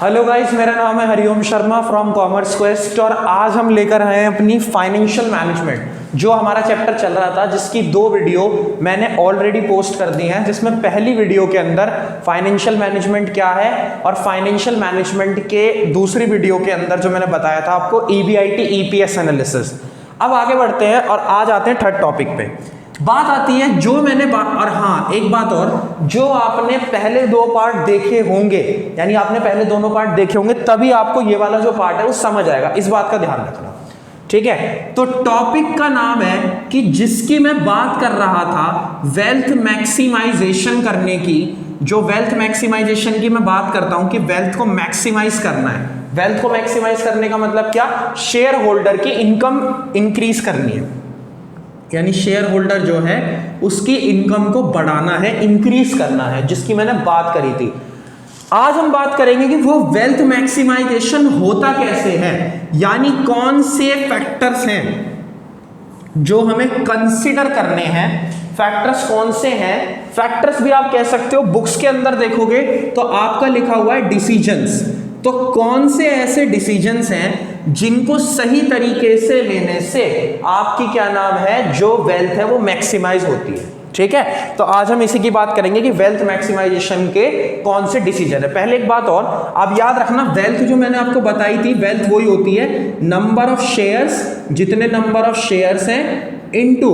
Hello guys, मेरा नाम है Hariom Sharma from commerce quest और आज हम लेकर आए हैं अपनी फाइनेंशियल मैनेजमेंट। जो हमारा चैप्टर चल रहा था जिसकी 2 वीडियो मैंने ऑलरेडी पोस्ट कर दी हैं, जिसमें पहली वीडियो के अंदर फाइनेंशियल मैनेजमेंट क्या है और फाइनेंशियल मैनेजमेंट के दूसरी वीडियो के अंदर जो मैंने बताया था आपको EBIT EPS एनालिसिस। अब आगे बढ़ते हैं और आज आते हैं थर्ड टॉपिक पे। बात आती है जो मैंने और हाँ एक बात और, जो आपने पहले 2 पार्ट देखे होंगे, यानी आपने पहले दोनों पार्ट देखे होंगे तभी आपको ये वाला जो पार्ट है वो समझ आएगा, इस बात का ध्यान रखना, ठीक है। तो टॉपिक का नाम है कि जिसकी मैं बात कर रहा था वेल्थ मैक्सिमाइजेशन करने की, जो वेल्थ मैक्सिमाइजेशन की मैं बात करता हूं कि वेल्थ को मैक्सिमाइज करना है। वेल्थ को मैक्सिमाइज करने का मतलब क्या? शेयर होल्डर की इनकम इंक्रीज करनी है, यानी शेयर होल्डर जो है उसकी इनकम को बढ़ाना है, इंक्रीज करना है, जिसकी मैंने बात करी थी। आज हम बात करेंगे कि वो वेल्थ मैक्सिमाइजेशन होता कैसे है, यानी कौन से फैक्टर्स हैं जो हमें कंसीडर करने हैं। फैक्टर्स कौन से हैं? फैक्टर्स भी आप कह सकते हो, बुक्स के अंदर देखोगे तो आपका लिखा हुआ है डिसीजंस। तो कौन से ऐसे डिसीजंस हैं जिनको सही तरीके से लेने से आपकी क्या नाम है, जो वेल्थ है वो मैक्सिमाइज होती है, ठीक है। तो आज हम इसी की बात करेंगे कि वेल्थ मैक्सिमाइजेशन के कौन से डिसीजन है। पहले एक बात और आप याद रखना, वेल्थ जो मैंने आपको बताई थी, वेल्थ वही होती है नंबर ऑफ शेयर्स, जितने नंबर ऑफ शेयर्स हैं इनटू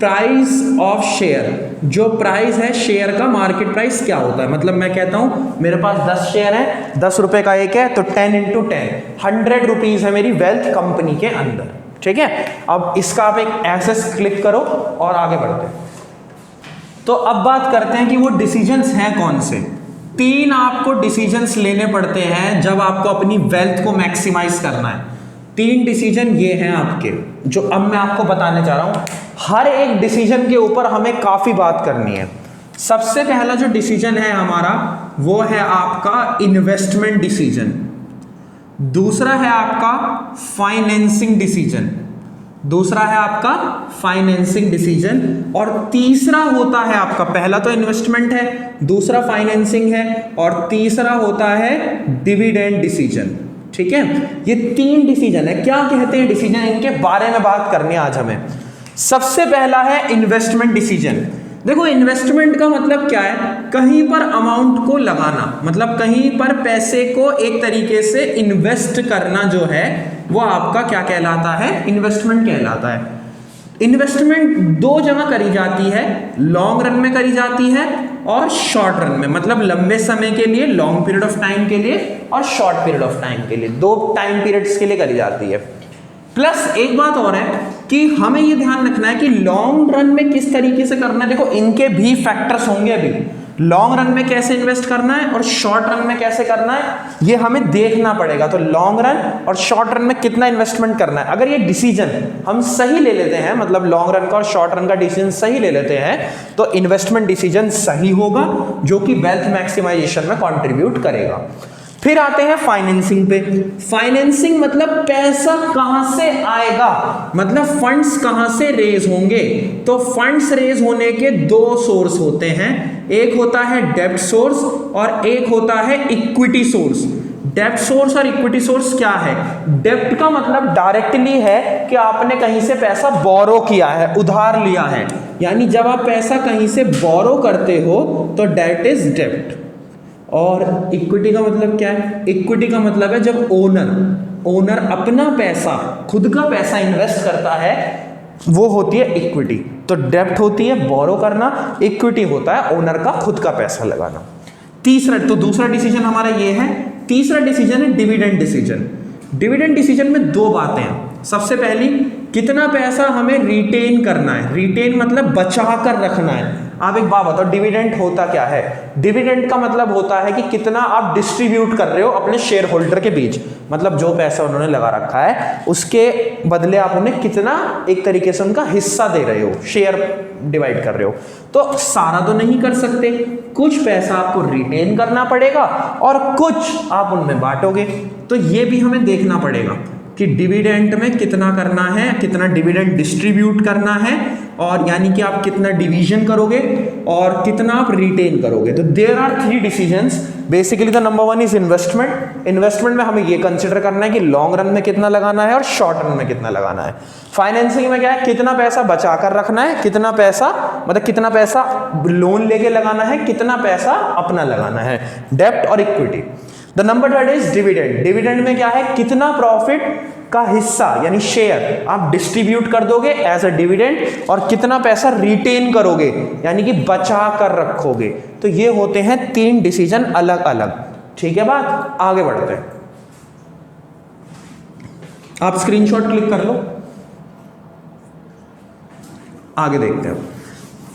प्राइस ऑफ शेयर। जो प्राइस है शेयर का, मार्केट प्राइस क्या होता है, मतलब मैं कहता हूं मेरे पास 10 शेयर है, 10 रुपए का एक है, तो 10 इंटू 10 100 रुपीज है मेरी वेल्थ कंपनी के अंदर, ठीक है। अब इसका आप एक एसेस क्लिक करो और आगे बढ़ते हैं। तो अब बात करते हैं कि वो डिसीजंस हैं कौन से। 3 आपको डिसीजंस लेने पड़ते हैं जब आपको अपनी वेल्थ को मैक्सिमाइज करना है। 3 डिसीजन ये हैं आपके, जो अब मैं आपको बताने जा रहा हूं। हर एक डिसीजन के ऊपर हमें काफी बात करनी है। सबसे पहला जो डिसीजन है हमारा वो है आपका इन्वेस्टमेंट डिसीजन, दूसरा है आपका फाइनेंसिंग डिसीजन, दूसरा है आपका फाइनेंसिंग डिसीजन, और तीसरा होता है आपका, पहला तो इन्वेस्टमेंट है, दूसरा फाइनेंसिंग है, और तीसरा होता है डिविडेंड डिसीजन, ठीक है। ये 3 डिसीजन है। क्या कहते हैं डिसीजन, इनके बारे में बात करनी है आज हमें। सबसे पहला है इन्वेस्टमेंट डिसीजन। देखो इन्वेस्टमेंट का मतलब क्या है? कहीं पर अमाउंट को लगाना, मतलब कहीं पर पैसे को एक तरीके से इन्वेस्ट करना जो है वो आपका क्या कहलाता है? इन्वेस्टमेंट कहलाता है। इन्वेस्टमेंट 2 जगह करी जाती है, लॉन्ग रन में करी जाती है और शॉर्ट रन में, मतलब लंबे समय के लिए, लॉन्ग पीरियड ऑफ टाइम के लिए और शॉर्ट पीरियड ऑफ टाइम के लिए, 2 टाइम पीरियड्स के लिए करी जाती है। प्लस एक बात और है कि हमें यह ध्यान रखना है कि लॉन्ग रन में किस तरीके से करना है। देखो इनके भी फैक्टर्स होंगे, अभी लॉन्ग रन में कैसे इन्वेस्ट करना है और शॉर्ट रन में कैसे करना है ये हमें देखना पड़ेगा। तो लॉन्ग रन और शॉर्ट रन में कितना इन्वेस्टमेंट करना है, अगर ये डिसीजन हम सही ले लेते हैं, मतलब लॉन्ग रन का और शॉर्ट रन का डिसीजन सही ले लेते हैं, तो इन्वेस्टमेंट डिसीजन सही होगा, जो कि वेल्थ मैक्सिमाइजेशन में कंट्रीब्यूट करेगा। फिर आते हैं फाइनेंसिंग पे। फाइनेंसिंग मतलब पैसा कहां से आएगा, मतलब फंड्स कहां से रेज होंगे। तो फंड्स रेज होने के 2 सोर्स होते हैं, एक होता है डेब्ट सोर्स और एक होता है इक्विटी सोर्स। डेब्ट सोर्स और इक्विटी सोर्स क्या है? डेब्ट का मतलब डायरेक्टली है कि आपने कहीं से पैसा बोरो किया है, उधार लिया है, यानी जब आप पैसा कहीं से बोरो करते हो तो डेट इज डेब्ट। और इक्विटी का मतलब क्या है? इक्विटी का मतलब है जब ओनर अपना पैसा, खुद का पैसा इन्वेस्ट करता है, वो होती है इक्विटी। तो डेब्ट होती है बोरो करना, इक्विटी होता है ओनर का खुद का पैसा लगाना। तो दूसरा डिसीजन हमारा ये है। तीसरा डिसीजन है डिविडेंड डिसीजन। डिविडेंड डिसीजन में 2 बातें हैं। सबसे पहली, कितना पैसा हमें रिटेन करना है। रिटेन मतलब बचा कर रखना है। आप एक बात बताओ, डिविडेंड होता क्या है? डिविडेंड का मतलब होता है कि कितना आप डिस्ट्रीब्यूट कर रहे हो अपने शेयर होल्डर के बीच, मतलब जो पैसा उन्होंने लगा रखा है उसके बदले आप उन्हें कितना एक तरीके से उनका हिस्सा दे रहे हो, शेयर डिवाइड कर रहे हो। तो सारा तो नहीं कर सकते, कुछ पैसा आपको रिटेन करना पड़ेगा और कुछ आप उनमें बांटोगे। तो ये भी हमें देखना पड़ेगा कि डिविडेंड में कितना करना है, कितना डिविडेंड डिस्ट्रीब्यूट करना है, और यानी कि आप कितना डिवीजन करोगे और कितना आप रिटेन करोगे। तो there are 3 decisions basically the number one is investment. Investment में हमें ये कंसिडर करना है कि लॉन्ग रन में कितना लगाना है और शॉर्ट रन में कितना लगाना है। फाइनेंसिंग में क्या है, कितना पैसा बचा कर रखना है, कितना पैसा मतलब कितना पैसा लोन लेके लगाना है, कितना पैसा अपना लगाना है, डेब्ट और equity. The number third is dividend. Dividend में क्या है, कितना प्रॉफिट का हिस्सा यानी शेयर आप डिस्ट्रीब्यूट कर दोगे एज अ डिविडेंड और कितना पैसा रिटेन करोगे यानी कि बचा कर रखोगे। तो ये होते हैं 3 डिसीजन अलग अलग। ठीक है बात, आगे बढ़ते हैं। आप स्क्रीनशॉट क्लिक कर लो, आगे देखते हैं।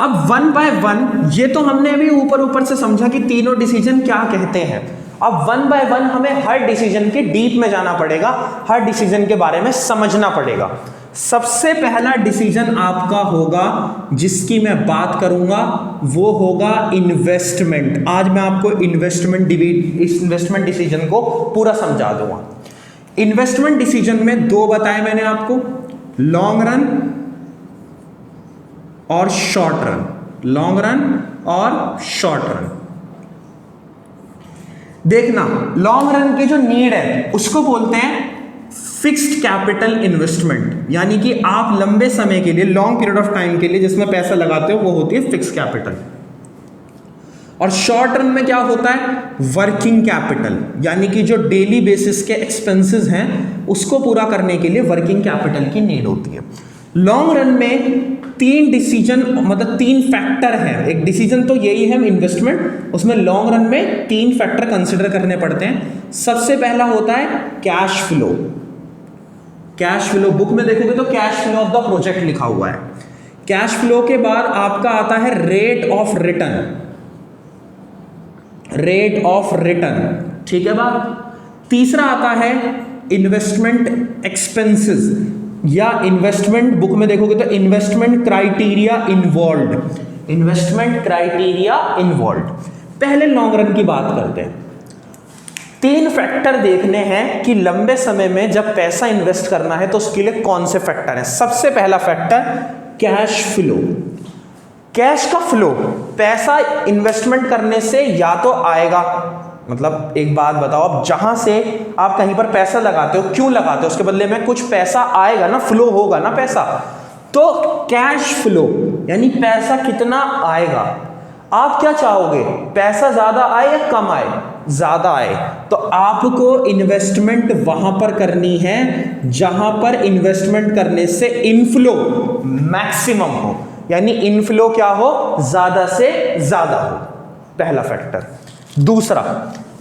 अब 1 बाय 1 ये तो हमने अभी ऊपर ऊपर से समझा कि तीनों डिसीजन क्या कहते हैं। अब 1 बाय 1 हमें हर डिसीजन के डीप में जाना पड़ेगा, हर डिसीजन के बारे में समझना पड़ेगा। सबसे पहला डिसीजन आपका होगा जिसकी मैं बात करूंगा वो होगा इन्वेस्टमेंट। आज मैं आपको इन्वेस्टमेंट डिसीजन को पूरा समझा दूंगा। इन्वेस्टमेंट डिसीजन में 2 बताए मैंने आपको, लॉन्ग रन और शॉर्ट रन। लॉन्ग रन और शॉर्ट रन। देखना, लॉन्ग रन की जो नीड है उसको बोलते हैं फिक्स्ड कैपिटल इन्वेस्टमेंट, यानी कि आप लंबे समय के लिए, लॉन्ग पीरियड ऑफ टाइम के लिए जिसमें पैसा लगाते हो वो होती है फिक्स्ड कैपिटल। और शॉर्ट रन में क्या होता है, वर्किंग कैपिटल, यानी कि जो डेली बेसिस के एक्सपेंसेस हैं उसको पूरा करने के लिए वर्किंग कैपिटल की नीड होती है। लॉन्ग रन में 3 डिसीजन मतलब 3 फैक्टर हैं। एक डिसीजन तो यही है इन्वेस्टमेंट, उसमें लॉन्ग रन में 3 फैक्टर कंसिडर करने पड़ते हैं। सबसे पहला होता है cash flow. Cash flow book में देखोगे तो cash flow of the project लिखा हुआ है। कैश फ्लो के बाद आपका आता है rate of return. Rate of return, ठीक है बात। तीसरा आता है इन्वेस्टमेंट एक्सपेंसेस या इन्वेस्टमेंट, बुक में देखोगे तो investment criteria involved. Investment criteria involved. पहले लॉन्ग रन की बात करते हैं। 3 फैक्टर देखने हैं कि लंबे समय में जब पैसा इन्वेस्ट करना है तो उसके लिए कौन से फैक्टर हैं। सबसे पहला फैक्टर कैश फ्लो। कैश का फ्लो, पैसा इन्वेस्टमेंट करने से या तो आएगा, मतलब एक बात बताओ, अब जहां से आप कहीं पर पैसा लगाते हो, क्यों लगाते हो, उसके बदले में कुछ पैसा आएगा ना, फ्लो होगा ना पैसा। तो कैश फ्लो यानी पैसा कितना आएगा। आप क्या चाहोगे, पैसा ज्यादा आए या कम आए, ज्यादा आए। तो आपको इन्वेस्टमेंट वहां पर करनी है जहां पर इन्वेस्टमेंट करने से इनफ्लो मैक्सिमम हो, यानी इनफ्लो क्या हो, ज्यादा से ज्यादा हो। पहला फैक्टर। दूसरा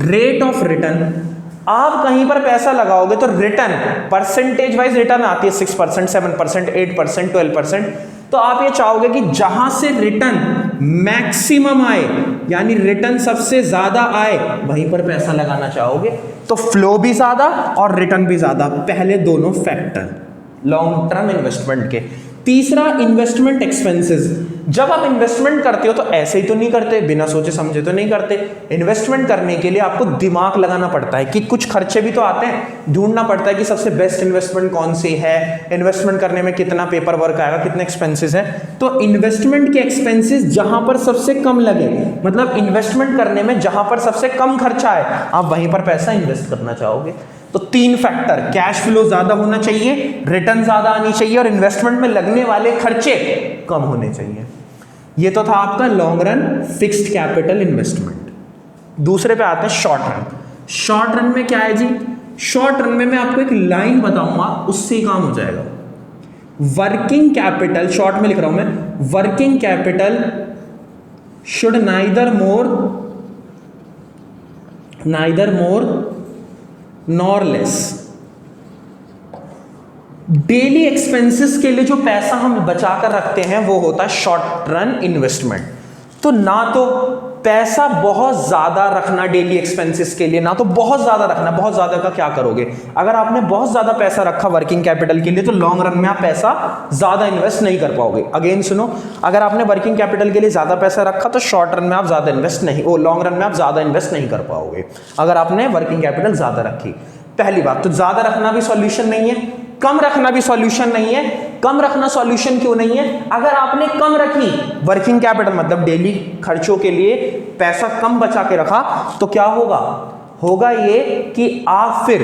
रेट ऑफ रिटर्न। आप कहीं पर पैसा लगाओगे तो रिटर्न परसेंटेज वाइज रिटर्न आती है 6%, 7%, 8%, 12%। तो आप ये चाहोगे कि जहां से रिटर्न मैक्सिमम आए, यानी रिटर्न सबसे ज्यादा आए, वहीं पर पैसा लगाना चाहोगे। तो फ्लो भी ज्यादा और रिटर्न भी ज्यादा, पहले दोनों फैक्टर लॉन्ग टर्म इन्वेस्टमेंट के। तीसरा इन्वेस्टमेंट एक्सपेंसेस। जब आप इन्वेस्टमेंट करते हो तो ऐसे ही तो नहीं करते, बिना सोचे समझे तो नहीं करते। इन्वेस्टमेंट करने के लिए आपको दिमाग लगाना पड़ता है कि कुछ खर्चे भी तो आते हैं, ढूंढना पड़ता है कि सबसे बेस्ट इन्वेस्टमेंट कौन सी है, इन्वेस्टमेंट करने में कितना पेपर वर्क आएगा, कितने एक्सपेंसेस हैं। तो इन्वेस्टमेंट के एक्सपेंसेस जहां पर सबसे कम लगे, मतलब इन्वेस्टमेंट करने में जहां पर सबसे कम खर्चा है, आप वहीं पर पैसा इन्वेस्ट करना चाहोगे। तो 3 फैक्टर, कैश फ्लो ज्यादा होना चाहिए, रिटर्न ज्यादा आनी चाहिए और इन्वेस्टमेंट में लगने वाले खर्चे कम होने चाहिए। ये तो था आपका long run fixed capital investment. दूसरे पे आते हैं शॉर्ट रन। शॉर्ट रन में क्या है जी, शॉर्ट रन में मैं आपको एक लाइन बताऊंगा, उससे ही काम हो जाएगा। वर्किंग कैपिटल, शॉर्ट में लिख रहा हूं मैं, working capital should neither more nor less. Daily expenses के लिए जो पैसा हम बचा कर रखते हैं वो होता है शॉर्ट रन इन्वेस्टमेंट। तो ना तो पैसा बहुत ज्यादा रखना डेली एक्सपेंसेस के लिए, ना तो बहुत ज्यादा रखना। बहुत ज्यादा का क्या करोगे, अगर आपने बहुत ज्यादा पैसा रखा वर्किंग कैपिटल के लिए तो लॉन्ग रन में आप पैसा ज्यादा इन्वेस्ट नहीं कर पाओगे। अगेन सुनो, अगर आपने वर्किंग कैपिटल के लिए ज्यादा पैसा रखा तो शॉर्ट रन में आप ज्यादा इन्वेस्ट नहीं, लॉन्ग रन में आप ज्यादा इन्वेस्ट नहीं कर पाओगे अगर आपने वर्किंग कैपिटल ज्यादा रखी। पहली बात तो ज्यादा रखना भी सॉल्यूशन नहीं है, कम रखना भी सॉल्यूशन नहीं है, कम रखना सॉल्यूशन क्यों नहीं है? अगर आपने कम रखी वर्किंग कैपिटल मतलब डेली खर्चों के लिए पैसा कम बचा के रखा तो क्या होगा ये कि आप फिर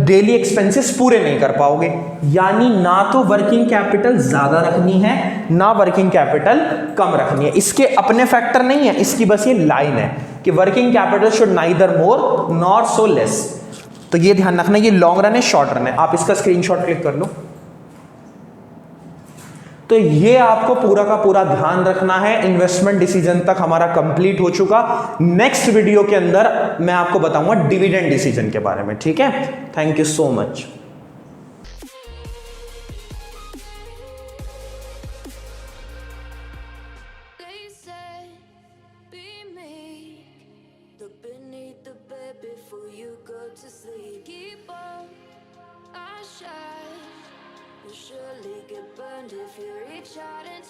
डेली एक्सपेंसेस पूरे नहीं कर पाओगे। यानी ना तो वर्किंग कैपिटल ज्यादा रखनी है ना वर्किंग कैपिटल कम रखनी है। इसके अपने फैक्टर नहीं है, इसकी बस ये लाइन है कि working capital should neither more nor so less. तो ये ध्यान रखना, ये लॉन्ग रन है शॉर्ट रन है। आप इसका स्क्रीनशॉट क्लिक कर लो। तो ये आपको पूरा का पूरा ध्यान रखना है। इन्वेस्टमेंट डिसीजन तक हमारा कंप्लीट हो चुका। नेक्स्ट वीडियो के अंदर मैं आपको बताऊंगा डिविडेंड डिसीजन के बारे में, ठीक है? Thank you so much. Surely get burned if you reach out and